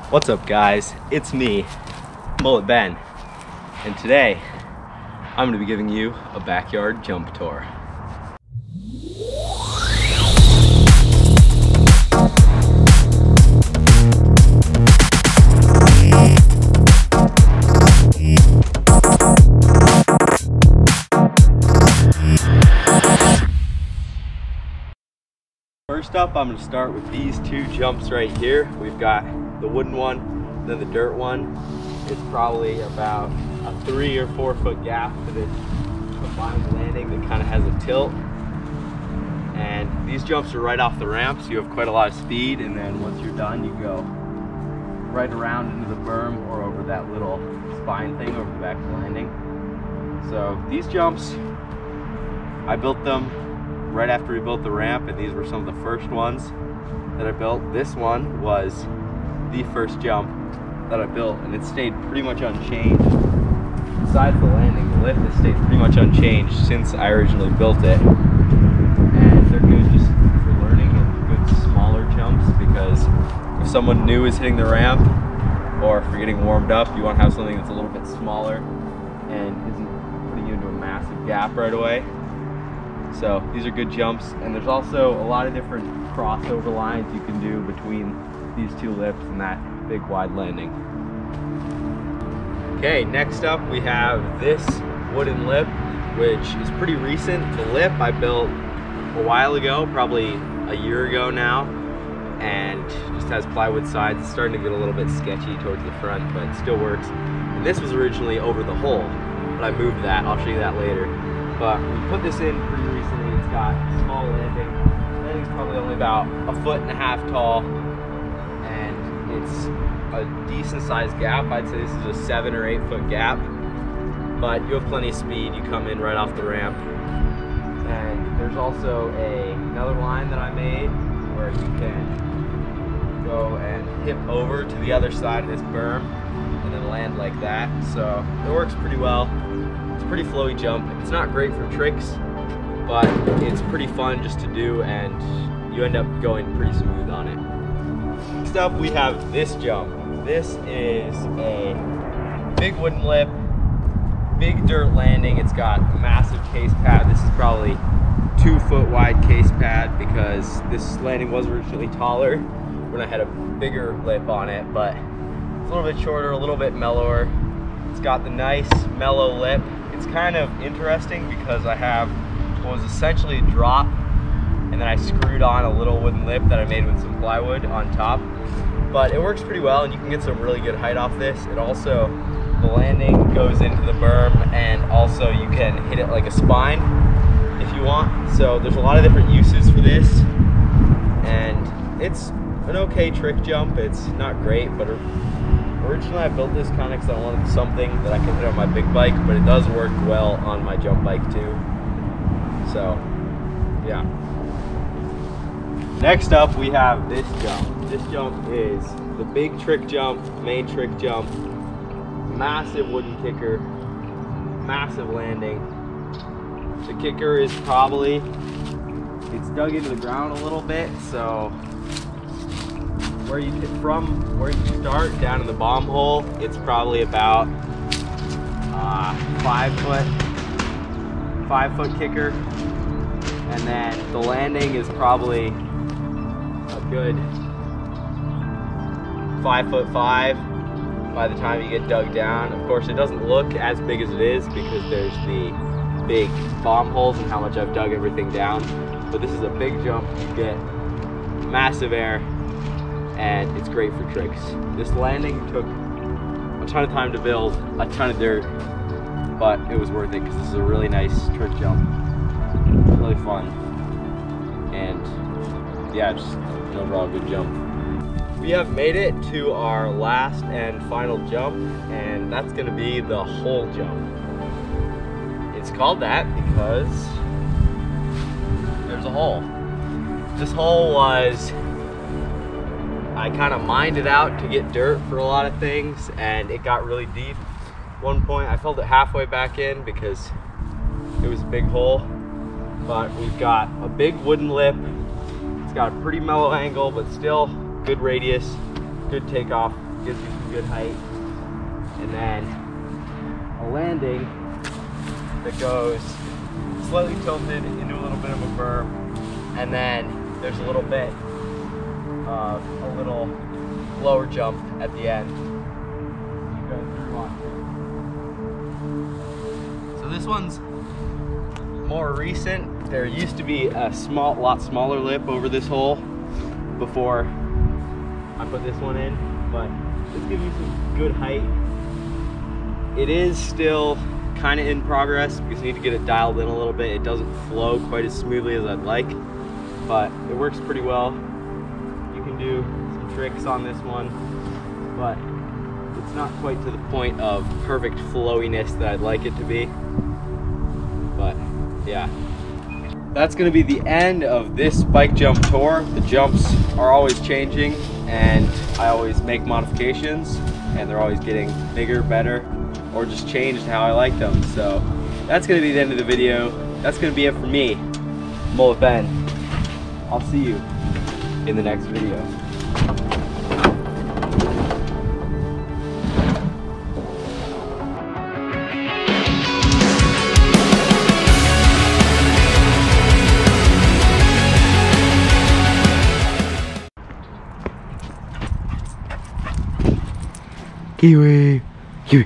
What's up guys, it's me, Mullet Ben, and today I'm going to be giving you a backyard jump tour. First up, I'm going to start with these two jumps right here. We've got the wooden one, then the dirt one. It's probably about a 3 or 4 foot gap to this combined landing that kind of has a tilt. And these jumps are right off the ramp, so you have quite a lot of speed, and then once you're done, you go right around into the berm or over that little spine thing over the back of the landing. So these jumps, I built them right after we built the ramp, and these were some of the first ones that I built. This one was the first jump that I built, and it stayed pretty much unchanged. Besides the landing, the lift has stayed pretty much unchanged since I originally built it. And they're good just for learning and good smaller jumps, because if someone new is hitting the ramp or if you're getting warmed up, you want to have something that's a little bit smaller and isn't putting you into a massive gap right away. So these are good jumps, and there's also a lot of different crossover lines you can do between these two lifts and that big wide landing. Okay, next up we have this wooden lip, which is pretty recent. The lip I built a while ago, probably a year ago now, and just has plywood sides. It's starting to get a little bit sketchy towards the front, but it still works. And this was originally over the hole, but I moved that. I'll show you that later. But we put this in pretty recently. It's got a small landing. The landing's probably only about 1.5 feet tall, and it's a decent sized gap. I'd say this is a 7 or 8 foot gap, but you have plenty of speed. You come in right off the ramp. And there's also another line that I made where you can go and hip over to the other side of this berm and then land like that. So it works pretty well. It's a pretty flowy jump. It's not great for tricks, but it's pretty fun just to do, and you end up going pretty smooth on it. Next up, we have this jump. This is a big wooden lip, big dirt landing. It's got a massive case pad. This is probably 2 foot wide case pad, because this landing was originally taller when I had a bigger lip on it, but it's a little bit shorter, a little bit mellower. It's got the nice mellow lip. It's kind of interesting because I have what was essentially a drop, and then I screwed on a little wooden lip that I made with some plywood on top. But it works pretty well, and you can get some really good height off this. It also, the landing goes into the berm, and also you can hit it like a spine if you want. So there's a lot of different uses for this, and it's an okay trick jump. It's not great, but originally I built this kind of because I wanted something that I can hit on my big bike, but it does work well on my jump bike too. So, yeah. Next up, we have this jump. This jump is the big trick jump, main trick jump. Massive wooden kicker, massive landing. The kicker is probably, it's dug into the ground a little bit, so where you hit from, where you start down in the bomb hole, it's probably about 5 foot kicker, and then the landing is probably a good 5'5" by the time you get dug down. Of course, it doesn't look as big as it is because there's the big bomb holes and how much I've dug everything down, but this is a big jump. You get massive air, and it's great for tricks. This landing took a ton of time to build, a ton of dirt, but it was worth it because this is a really nice trick jump. Really fun, and yeah, just an overall good jump. We have made it to our last and final jump, and that's gonna be the hole jump. It's called that because there's a hole. This hole was, I kind of mined it out to get dirt for a lot of things, and it got really deep. At one point I filled it halfway back in because it was a big hole, but we've got a big wooden lip. It's got a pretty mellow angle, but still good radius, good takeoff gives you some good height. And then a landing that goes slightly tilted into a little bit of a berm. And then there's a little bit of a little lower jump at the end. You go through on. So this one's more recent. There used to be a lot smaller lip over this hole before I put this one in, but this gives you some good height. It is still kind of in progress because you need to get it dialed in a little bit. It doesn't flow quite as smoothly as I'd like, but it works pretty well. You can do some tricks on this one, but it's not quite to the point of perfect flowiness that I'd like it to be. But yeah, that's going to be the end of this bike jump tour. The jumps are always changing and I always make modifications, and they're always getting bigger, better, or just changed how I like them. So that's going to be the end of the video. That's going to be it for me, Mullet Ben. I'll see you in the next video. Kiwi! Kiwi!